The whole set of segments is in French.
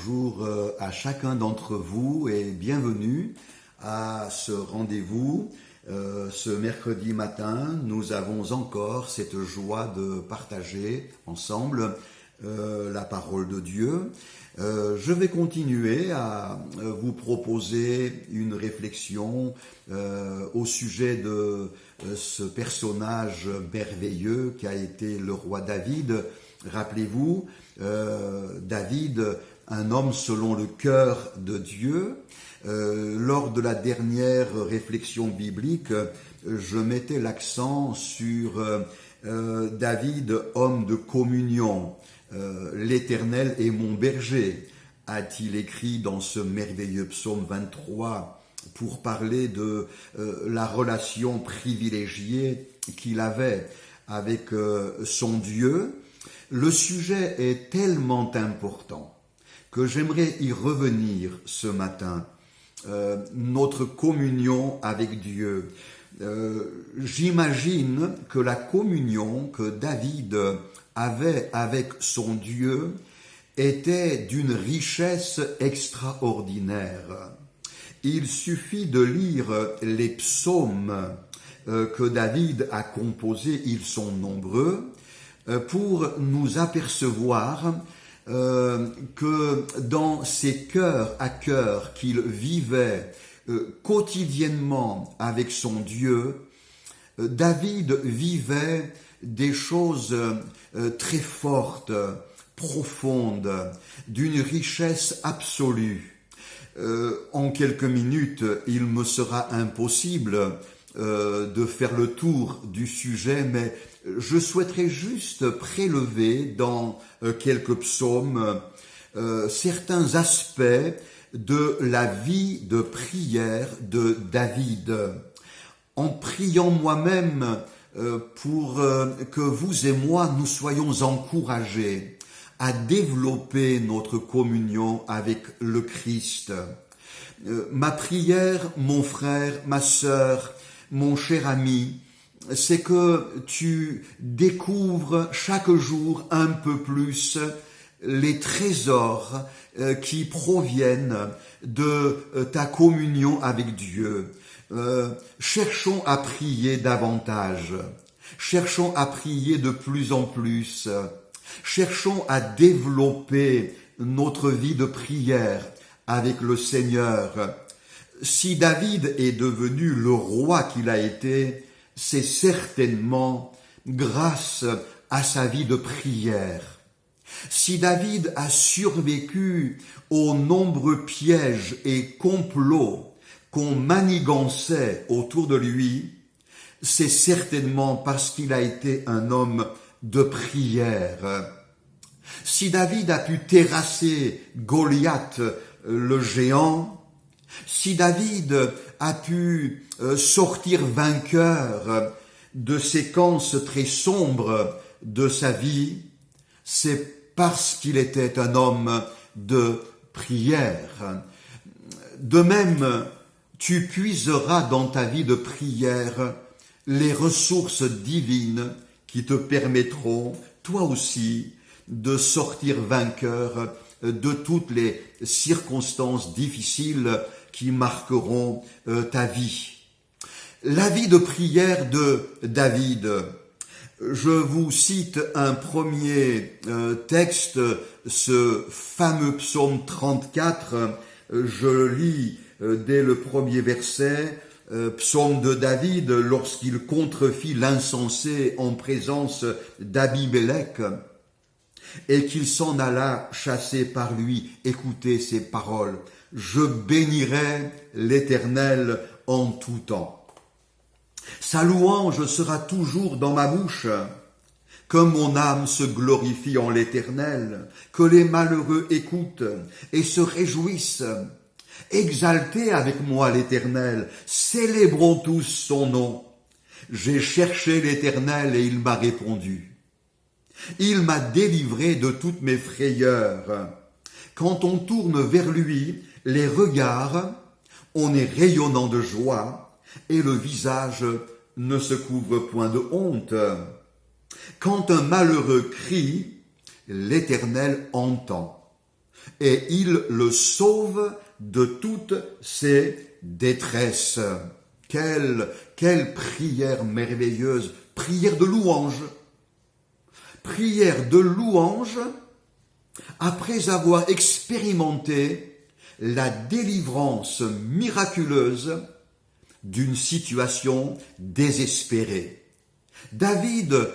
bonjour à chacun d'entre vous et bienvenue à ce rendez-vous. Ce mercredi matin, nous avons encore cette joie de partager ensemble la parole de Dieu. Je vais continuer à vous proposer une réflexion au sujet de ce personnage merveilleux qu'a été le roi David. Rappelez-vous, David, un homme selon le cœur de Dieu. Lors de la dernière réflexion biblique, je mettais l'accent sur David, homme de communion. L'Éternel est mon berger, a-t-il écrit dans ce merveilleux psaume 23 pour parler de la relation privilégiée qu'il avait avec son Dieu. Le sujet est tellement important que j'aimerais y revenir ce matin. Notre communion avec Dieu. J'imagine que la communion que David avait avec son Dieu était d'une richesse extraordinaire. Il suffit de lire les psaumes que David a composés, ils sont nombreux, pour nous apercevoir que dans ces cœurs à cœur qu'il vivait quotidiennement avec son Dieu, David vivait des choses très fortes, profondes, d'une richesse absolue. En quelques minutes, il me sera impossible de faire le tour du sujet, mais je souhaiterais juste prélever dans quelques psaumes certains aspects de la vie de prière de David. En priant moi-même pour que vous et moi, nous soyons encouragés à développer notre communion avec le Christ. Ma prière, mon frère, ma sœur, mon cher ami, c'est que tu découvres chaque jour un peu plus les trésors qui proviennent de ta communion avec Dieu. Cherchons à prier davantage, cherchons à prier de plus en plus, cherchons à développer notre vie de prière avec le Seigneur. Si David est devenu le roi qu'il a été, c'est certainement grâce à sa vie de prière. Si David a survécu aux nombreux pièges et complots qu'on manigançait autour de lui, c'est certainement parce qu'il a été un homme de prière. Si David a pu terrasser Goliath, le géant, si David a pu sortir vainqueur de séquences très sombres de sa vie, c'est parce qu'il était un homme de prière. De même, tu puiseras dans ta vie de prière les ressources divines qui te permettront, toi aussi, de sortir vainqueur de toutes les circonstances difficiles qui marqueront ta vie. La vie de prière de David. Je vous cite un premier texte, ce fameux psaume 34. Je lis dès le premier verset, psaume de David, lorsqu'il contrefit l'insensé en présence d'Abimélec, et qu'il s'en alla chasser par lui. Écoutez ces paroles. Je bénirai l'Éternel en tout temps. Sa louange sera toujours dans ma bouche. Que mon âme se glorifie en l'Éternel, que les malheureux écoutent et se réjouissent. Exaltez avec moi l'Éternel, célébrons tous son nom. J'ai cherché l'Éternel et il m'a répondu. Il m'a délivré de toutes mes frayeurs. Quand on tourne vers lui les regards, on est rayonnant de joie et le visage ne se couvre point de honte. Quand un malheureux crie, l'Éternel entend. et il le sauve de toutes ses détresses. Quelle prière merveilleuse, prière de louange. Prière de louange après avoir expérimenté la délivrance miraculeuse d'une situation désespérée. David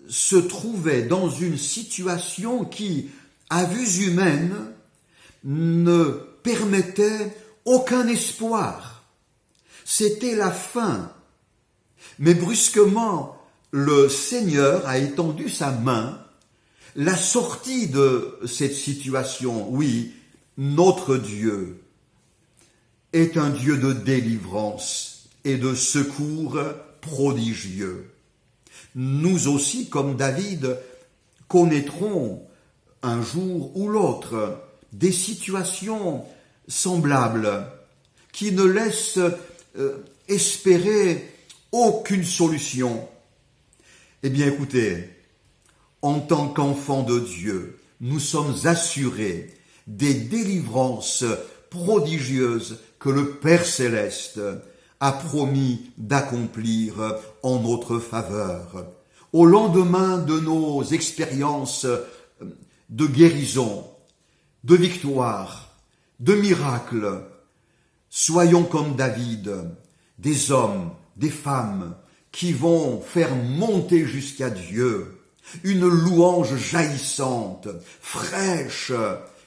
se trouvait dans une situation qui, à vue humaine, ne permettait aucun espoir. C'était la fin. Mais brusquement, le Seigneur a étendu sa main, l'a sorti de cette situation. Oui, notre Dieu est un Dieu de délivrance et de secours prodigieux. Nous aussi, comme David, connaîtrons un jour ou l'autre des situations semblables qui ne laissent espérer aucune solution. Eh bien, écoutez, en tant qu'enfants de Dieu, nous sommes assurés des délivrances prodigieuses que le Père Céleste a promis d'accomplir en notre faveur. Au lendemain de nos expériences de guérison, de victoire, de miracles, soyons comme David, des hommes, des femmes qui vont faire monter jusqu'à Dieu une louange jaillissante, fraîche.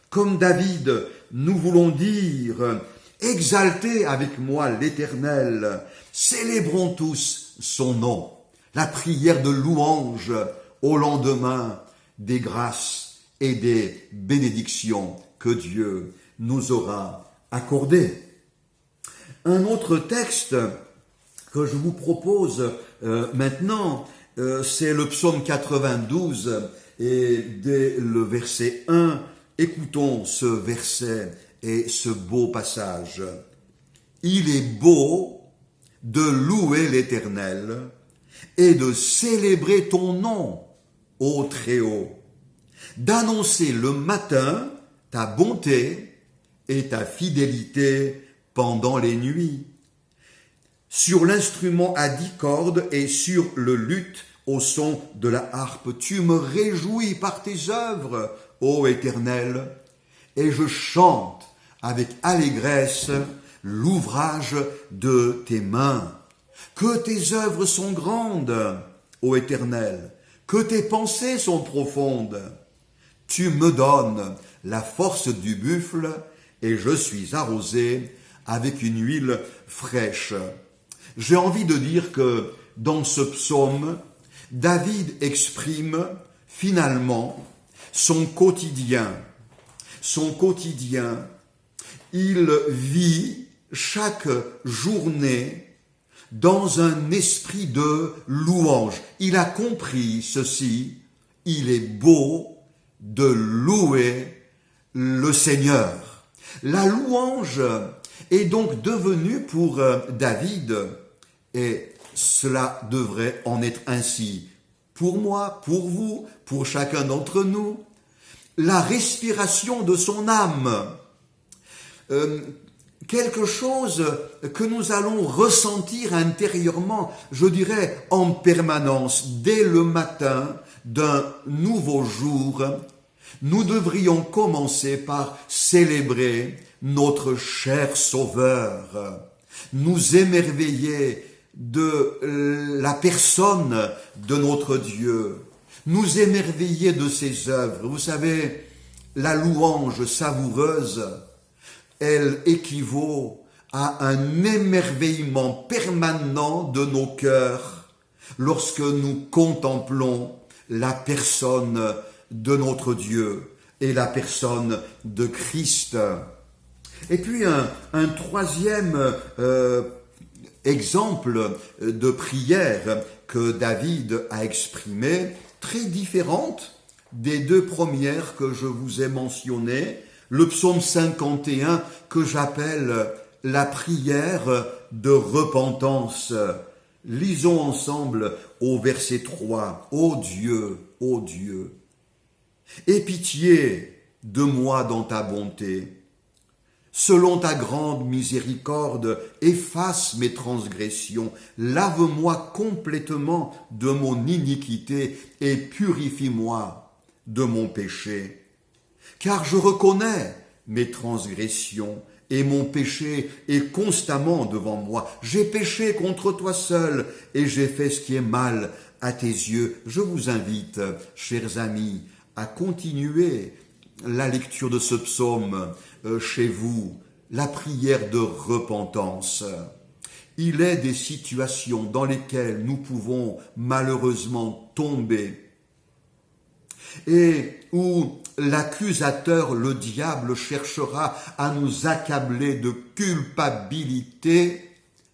Comme David, nous voulons dire: exaltez avec moi l'Éternel, célébrons tous son nom. La prière de louange au lendemain des grâces et des bénédictions que Dieu nous aura accordées. Un autre texte que je vous propose maintenant, c'est le psaume 92 et dès le verset 1, écoutons ce verset et ce beau passage. Il est beau de louer l'Éternel et de célébrer ton nom, ô Très-Haut, d'annoncer le matin ta bonté et ta fidélité pendant les nuits, sur l'instrument à 10 cordes et sur le luth au son de la harpe. Tu me réjouis par tes œuvres, ô Éternel, et je chante avec allégresse l'ouvrage de tes mains. Que tes œuvres sont grandes, ô Éternel, que tes pensées sont profondes. Tu me donnes la force du buffle et je suis arrosé avec une huile fraîche. J'ai envie de dire que dans ce psaume, David exprime finalement son quotidien. Son quotidien, il vit chaque journée dans un esprit de louange. Il a compris ceci, il est beau de louer le Seigneur. La louange est donc devenue pour David, et cela devrait en être ainsi pour moi, pour vous, pour chacun d'entre nous, la respiration de son âme. Quelque chose que nous allons ressentir intérieurement, je dirais en permanence, dès le matin d'un nouveau jour. Nous devrions commencer par célébrer notre cher Sauveur, nous émerveiller de la personne de notre Dieu, nous émerveiller de ses œuvres. Vous savez, la louange savoureuse, elle équivaut à un émerveillement permanent de nos cœurs lorsque nous contemplons la personne de notre Dieu et la personne de Christ. Et puis un troisième exemple de prière que David a exprimé, très différente des deux premières que je vous ai mentionnées, le psaume 51 que j'appelle la prière de repentance. Lisons ensemble au verset 3. Ô Dieu, aie pitié de moi dans ta bonté. Selon ta grande miséricorde, efface mes transgressions, lave-moi complètement de mon iniquité et purifie-moi de mon péché. Car je reconnais mes transgressions et mon péché est constamment devant moi. J'ai péché contre toi seul et j'ai fait ce qui est mal à tes yeux. Je vous invite, chers amis, à continuer la lecture de ce psaume chez vous, la prière de repentance. Il est des situations dans lesquelles nous pouvons malheureusement tomber et où l'accusateur, le diable, cherchera à nous accabler de culpabilité.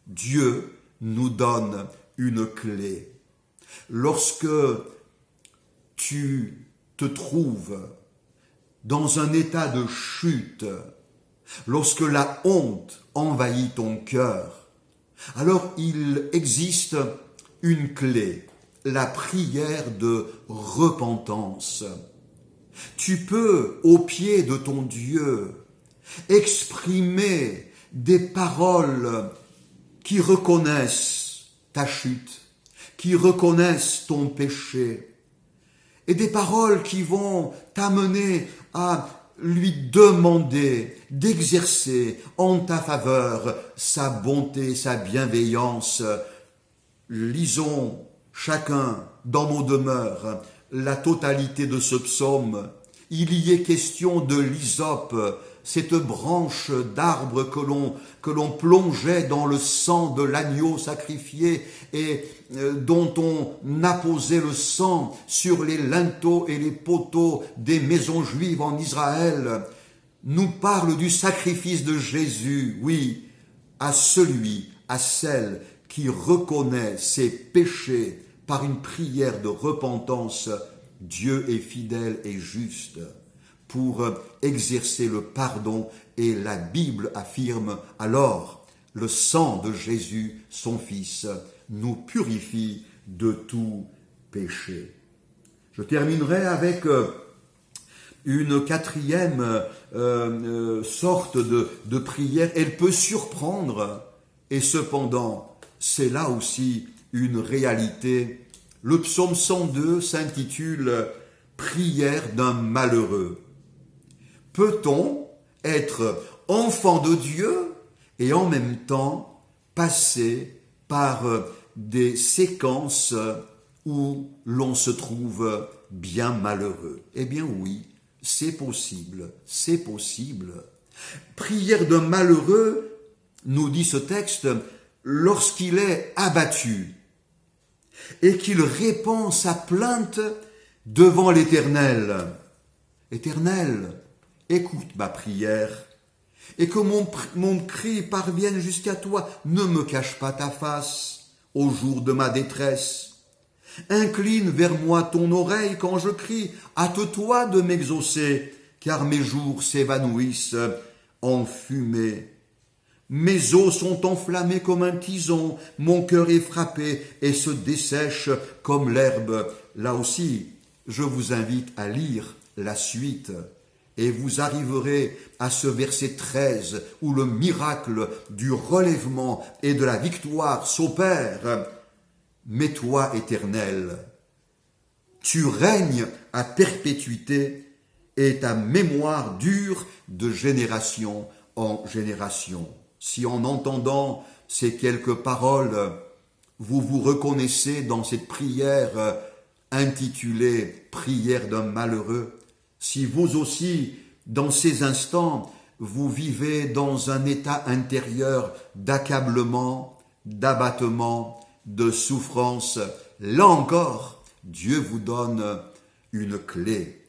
Dieu nous donne une clé. Lorsque tu te trouves dans un état de chute, lorsque la honte envahit ton cœur, alors il existe une clé, la prière de repentance. Tu peux, au pied de ton Dieu, exprimer des paroles qui reconnaissent ta chute, qui reconnaissent ton péché, et des paroles qui vont t'amener à lui demander d'exercer en ta faveur sa bonté, sa bienveillance. Lisons chacun dans nos demeures la totalité de ce psaume. Il y est question de l'hysope, cette branche d'arbre que l'on plongeait dans le sang de l'agneau sacrifié et dont on apposait le sang sur les linteaux et les poteaux des maisons juives en Israël, nous parle du sacrifice de Jésus, oui, à celui, à celle qui reconnaît ses péchés par une prière de repentance. Dieu est fidèle et juste pour exercer le pardon, et la Bible affirme alors le sang de Jésus, son Fils, nous purifie de tout péché. Je terminerai avec une quatrième sorte de prière. Elle peut surprendre et cependant c'est là aussi une réalité. Le psaume 102 s'intitule « Prière d'un malheureux ». Peut-on être enfant de Dieu et en même temps passer par des séquences où l'on se trouve bien malheureux? Eh bien oui, c'est possible, c'est possible. Prière d'un malheureux, nous dit ce texte, lorsqu'il est abattu et qu'il répand sa plainte devant l'Éternel. Éternel, écoute ma prière et que mon cri parvienne jusqu'à toi. Ne me cache pas ta face au jour de ma détresse. Incline vers moi ton oreille quand je crie. Hâte-toi de m'exaucer, car mes jours s'évanouissent en fumée. Mes os sont enflammés comme un tison, mon cœur est frappé et se dessèche comme l'herbe. Là aussi, je vous invite à lire la suite et vous arriverez à ce verset 13 où le miracle du relèvement et de la victoire s'opère. Mais toi, Éternel, tu règnes à perpétuité et ta mémoire dure de génération en génération. Si en entendant ces quelques paroles, vous vous reconnaissez dans cette prière intitulée « Prière d'un malheureux », si vous aussi, dans ces instants, vous vivez dans un état intérieur d'accablement, d'abattement, de souffrance, là encore, Dieu vous donne une clé.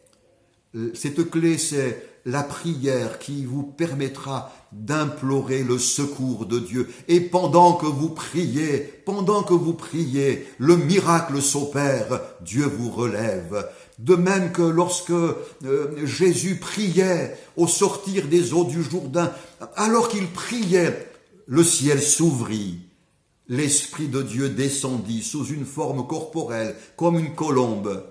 Cette clé, c'est la prière qui vous permettra d'implorer le secours de Dieu. Et pendant que vous priez, le miracle s'opère, Dieu vous relève. De même que lorsque Jésus priait au sortir des eaux du Jourdain, alors qu'il priait, le ciel s'ouvrit. L'Esprit de Dieu descendit sous une forme corporelle, comme une colombe,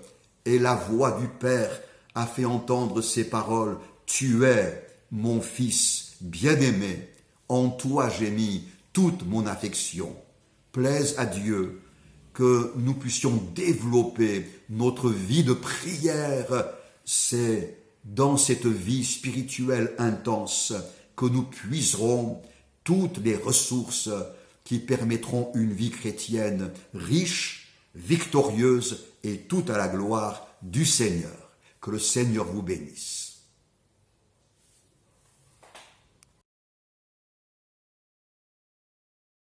et la voix du Père a fait entendre ces paroles, « Tu es mon Fils bien-aimé, en toi j'ai mis toute mon affection. » Plaise à Dieu que nous puissions développer notre vie de prière. C'est dans cette vie spirituelle intense que nous puiserons toutes les ressources qui permettront une vie chrétienne riche, victorieuse et toute à la gloire du Seigneur. Que le Seigneur vous bénisse.